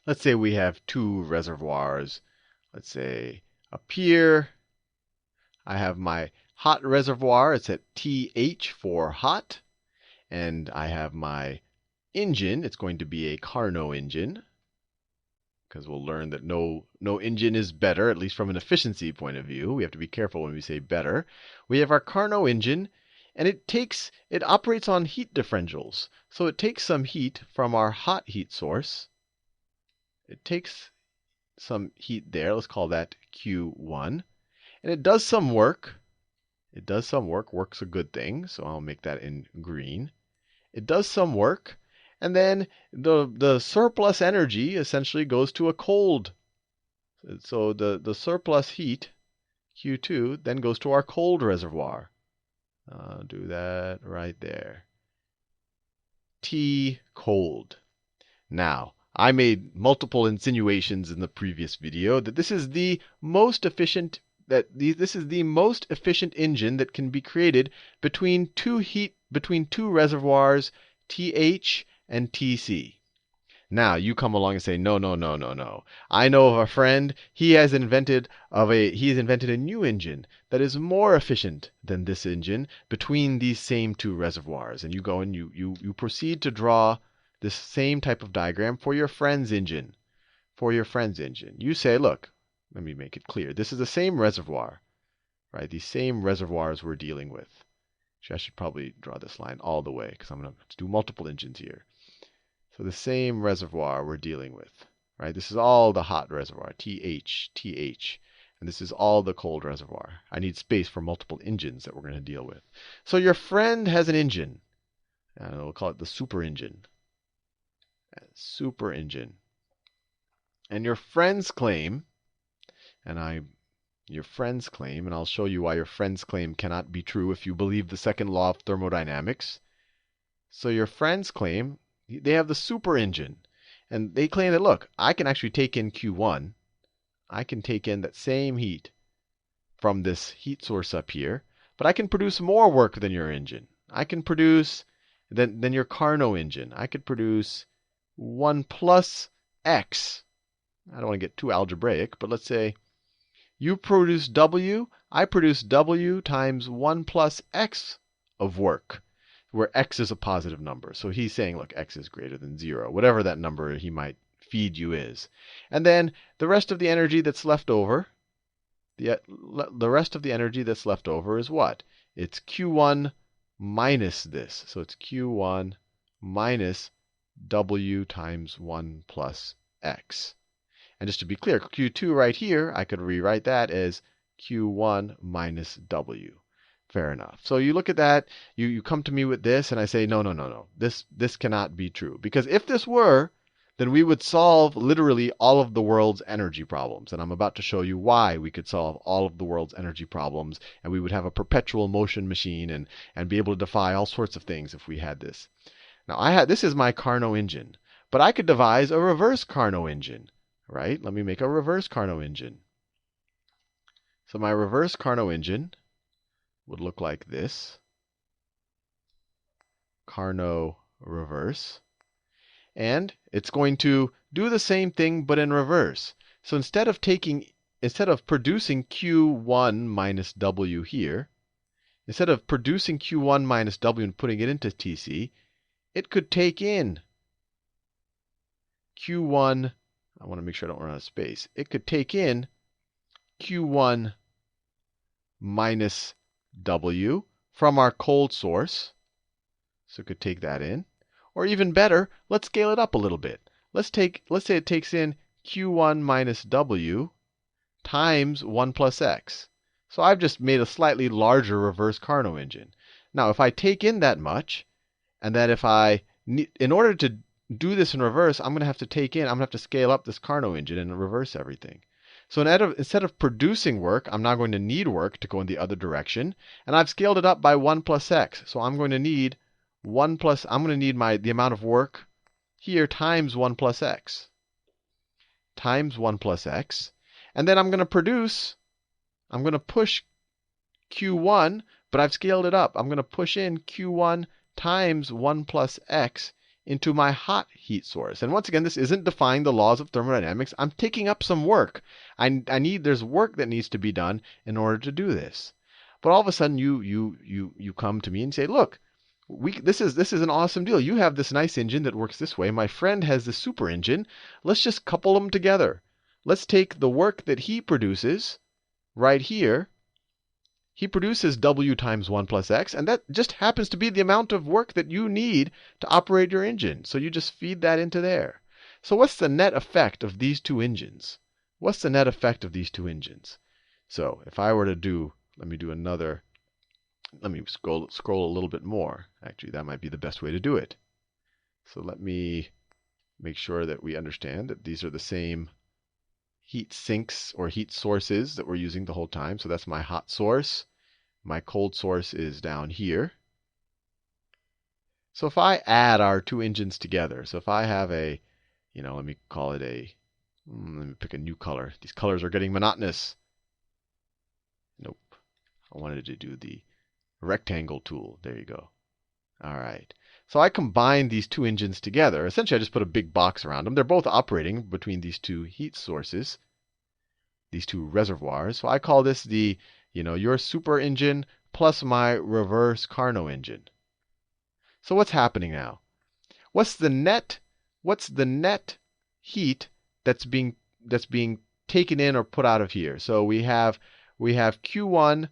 Let's say we have two reservoirs. Let's say up here, I have my hot reservoir. It's at TH for hot. And I have my engine. It's going to be a Carnot engine, because we'll learn that no engine is better, at least from an efficiency point of view. We have to be careful when we say better. We have our Carnot engine, and it operates on heat differentials. So it takes some heat from our hot heat source. It takes some heat there. Let's call that Q1. And it does some work. It does some work. Work's a good thing, so I'll make that in green. It does some work. And then the surplus energy essentially goes to a cold. So the surplus heat, Q2, then goes to our cold reservoir. Do that right there. T cold. Now, I made multiple insinuations in the previous video that this is the most efficient engine that can be created between two reservoirs, TH and TC. Now you come along and say, no, no, no, no, no. I know of a friend. He has invented a new engine that is more efficient than this engine between these same two reservoirs. And you go and you proceed to draw this same type of diagram for your friend's engine. You say, look, let me make it clear. This is the same reservoir, right? These same reservoirs we're dealing with. Actually, I should probably draw this line all the way because I'm going to do multiple engines here. So the same reservoir we're dealing with, right? This is all the hot reservoir, TH, TH. And this is all the cold reservoir. I need space for multiple engines that we're going to deal with. So your friend has an engine. And we'll call it the super engine. Super engine. And your friend's claim, and I'll show you why your friend's claim cannot be true if you believe the second law of thermodynamics. So your friend's claim, they have the super engine. And they claim that, look, I can actually take in Q1. I can take in that same heat from this heat source up here. But I can produce more work than your engine. I can produce, than your Carnot engine. I could produce 1 plus x. I don't want to get too algebraic, but let's say you produce W, I produce W times 1 plus x of work, where x is a positive number. So he's saying, look, x is greater than 0, whatever that number he might feed you is. And then the rest of the energy that's left over, the rest of the energy that's left over is what? It's Q1 minus this. So it's Q1 minus W times 1 plus x. And just to be clear, Q2 right here, I could rewrite that as Q1 minus W. Fair enough. So you look at that, you come to me with this, and I say, no, no, no, no. This cannot be true. Because if this were, then we would solve literally all of the world's energy problems. And I'm about to show you why we could solve all of the world's energy problems. And we would have a perpetual motion machine and be able to defy all sorts of things if we had this. Now, this is my Carnot engine. But I could devise a reverse Carnot engine. Right? Let me make a reverse Carnot engine. So my reverse Carnot engine would look like this. Carnot reverse. And it's going to do the same thing but in reverse. So instead of producing Q1 minus W here, instead of producing Q1 minus W and putting it into TC, it could take in Q1. I want to make sure I don't run out of space. It could take in Q1 minus W from our cold source. So it could take that in. Or even better, let's scale it up a little bit. Let's say it takes in Q1 minus W times 1 plus x. So I've just made a slightly larger reverse Carnot engine. Now, if I take in that much, and that in order to do this in reverse, I'm going to have to scale up this Carnot engine and reverse everything. So instead of producing work, I'm now going to need work to go in the other direction. And I've scaled it up by 1 plus x. So I'm going to need the amount of work here times 1 plus x. Times 1 plus x. And then I'm going to push Q1, but I've scaled it up. I'm going to push in Q1 times 1 plus x into my hot heat source. And once again, this isn't defying the laws of thermodynamics. I'm taking up some work. There's work that needs to be done in order to do this. But all of a sudden, you come to me and say, look, this is an awesome deal. You have this nice engine that works this way. My friend has this super engine. Let's just couple them together. Let's take the work that he produces right here. He produces W times 1 plus x, and that just happens to be the amount of work that you need to operate your engine. So you just feed that into there. So what's the net effect of these two engines? What's the net effect of these two engines? So if I were to do, let me scroll a little bit more. Actually, that might be the best way to do it. So let me make sure that we understand that these are the same heat sinks or heat sources that we're using the whole time. So that's my hot source. My cold source is down here. So if I add our two engines together, so if I have a, let me call it a, let me pick a new color. These colors are getting monotonous. Nope. I wanted to do the rectangle tool. There you go. All right. So I combine these two engines together. Essentially, I just put a big box around them. They're both operating between these two heat sources, these two reservoirs. So I call this the, your super engine plus my reverse Carnot engine. So what's happening now? What's the net heat that's being taken in or put out of here? So we have Q1.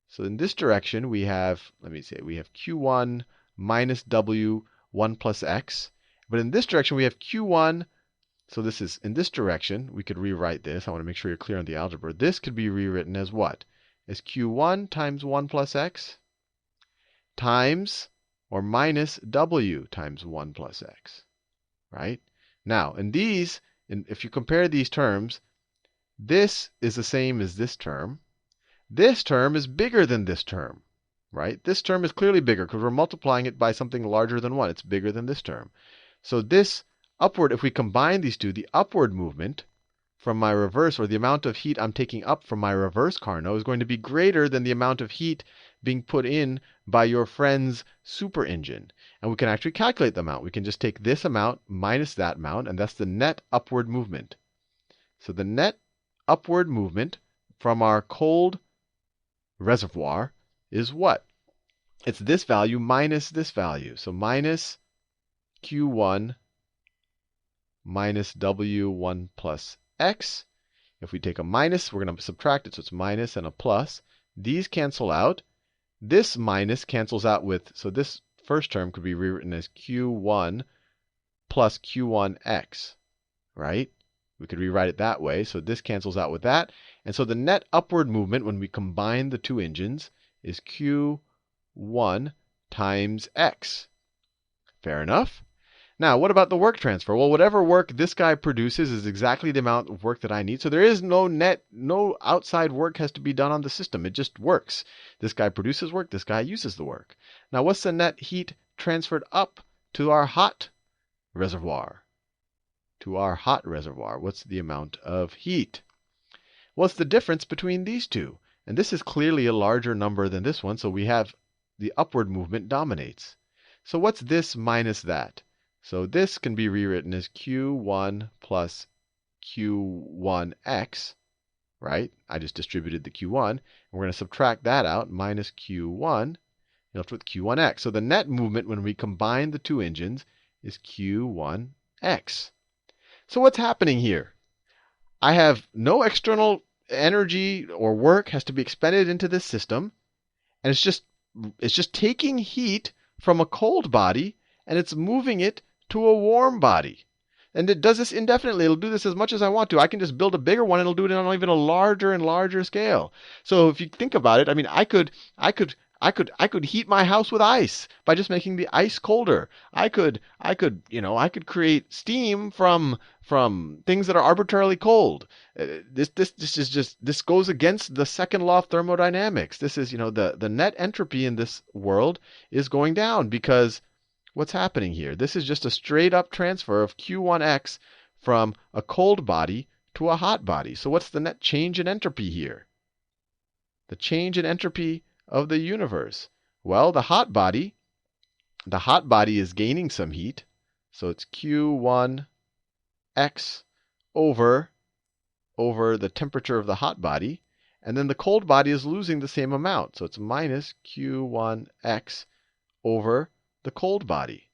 So in this direction, we have Q1 minus W 1 plus x. But in this direction, we have Q1. So this is in this direction. We could rewrite this. I want to make sure you're clear on the algebra. This could be rewritten as what? As Q1 times 1 plus x times or minus W times 1 plus x. Right? Now, if you compare these terms, this is the same as this term. This term is bigger than this term, right? This term is clearly bigger because we're multiplying it by something larger than 1. It's bigger than this term. So this upward, if we combine these two, the upward movement from my reverse, or the amount of heat I'm taking up from my reverse Carnot, is going to be greater than the amount of heat being put in by your friend's super engine. And we can actually calculate the amount. We can just take this amount minus that amount, and that's the net upward movement. So the net upward movement from our cold reservoir is what? It's this value minus this value. So minus Q1 minus W1 plus x. If we take a minus, we're going to subtract it, so it's minus and a plus. These cancel out. This minus cancels out with, so this first term could be rewritten as Q1 plus Q1x, right? We could rewrite it that way. So this cancels out with that. And so the net upward movement when we combine the two engines is Q1 times x. Fair enough? Now, what about the work transfer? Well, whatever work this guy produces is exactly the amount of work that I need. So there is no outside work has to be done on the system. It just works. This guy produces work. This guy uses the work. Now, what's the net heat transferred up to our hot reservoir? What's the amount of heat? What's the difference between these two? And this is clearly a larger number than this one, so we have the upward movement dominates. So what's this minus that? So this can be rewritten as Q1 plus Q1x, right? I just distributed the Q1. And we're going to subtract that out, minus Q1. You're left with Q1x. So the net movement when we combine the two engines is Q1x. So what's happening here? I have no external energy or work has to be expended into this system, and it's just taking heat from a cold body and it's moving it to a warm body. And it does this indefinitely. It'll do this as much as I want to. I can just build a bigger one and it'll do it on even a larger and larger scale. So if you think about it, I mean, I could heat my house with ice by just making the ice colder. I could create steam from things that are arbitrarily cold. This goes against the second law of thermodynamics. This is, the net entropy in this world is going down because what's happening here? This is just a straight up transfer of Q1x from a cold body to a hot body. So what's the net change in entropy here? The change in entropy of the universe. Well, the hot body is gaining some heat. So it's Q1x over the temperature of the hot body. And then the cold body is losing the same amount. So it's minus Q1x over the cold body.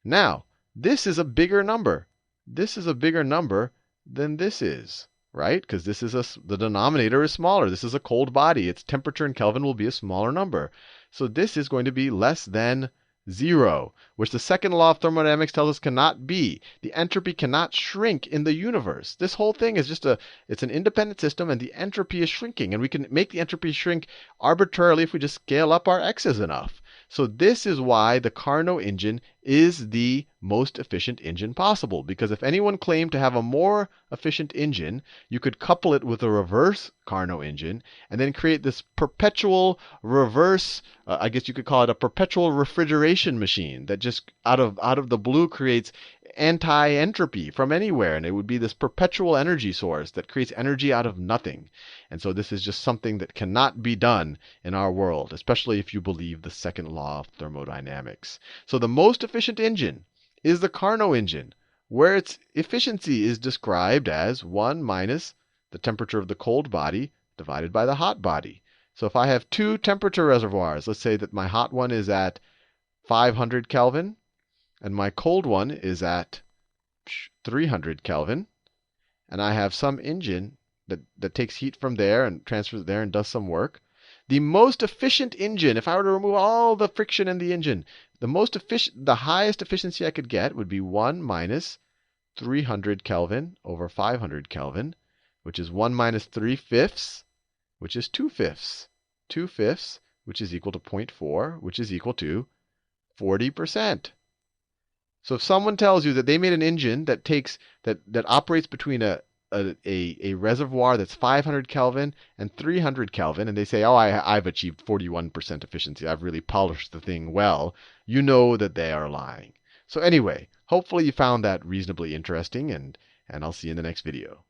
Now, this is a bigger number. This is a bigger number than this is, right? Because the denominator is smaller. This is a cold body. Its temperature in Kelvin will be a smaller number. So this is going to be less than 0, which the second law of thermodynamics tells us cannot be. The entropy cannot shrink in the universe. This whole thing is it's an independent system, and the entropy is shrinking. And we can make the entropy shrink arbitrarily if we just scale up our x's enough. So this is why the Carnot engine is the most efficient engine possible. Because if anyone claimed to have a more efficient engine, you could couple it with a reverse Carnot engine and then create this perpetual reverse, I guess you could call it a perpetual refrigeration machine that just out of the blue creates anti-entropy from anywhere. And it would be this perpetual energy source that creates energy out of nothing. And so this is just something that cannot be done in our world, especially if you believe the second law of thermodynamics. So the most efficient engine is the Carnot engine, where its efficiency is described as 1 minus the temperature of the cold body divided by the hot body. So if I have two temperature reservoirs, let's say that my hot one is at 500 Kelvin and my cold one is at 300 Kelvin, and I have some engine that takes heat from there and transfers it there and does some work. The most efficient engine, if I were to remove all the friction in the engine, the highest efficiency I could get would be 1 minus 300 Kelvin over 500 Kelvin, which is 1 minus 3/5, which is 2/5. 2/5, which is equal to 0.4, which is equal to 40%. So if someone tells you that they made an engine that operates between a reservoir that's 500 Kelvin and 300 Kelvin, and they say, oh, I've achieved 41% efficiency, I've really polished the thing well, you know that they are lying. So anyway, hopefully you found that reasonably interesting, and I'll see you in the next video.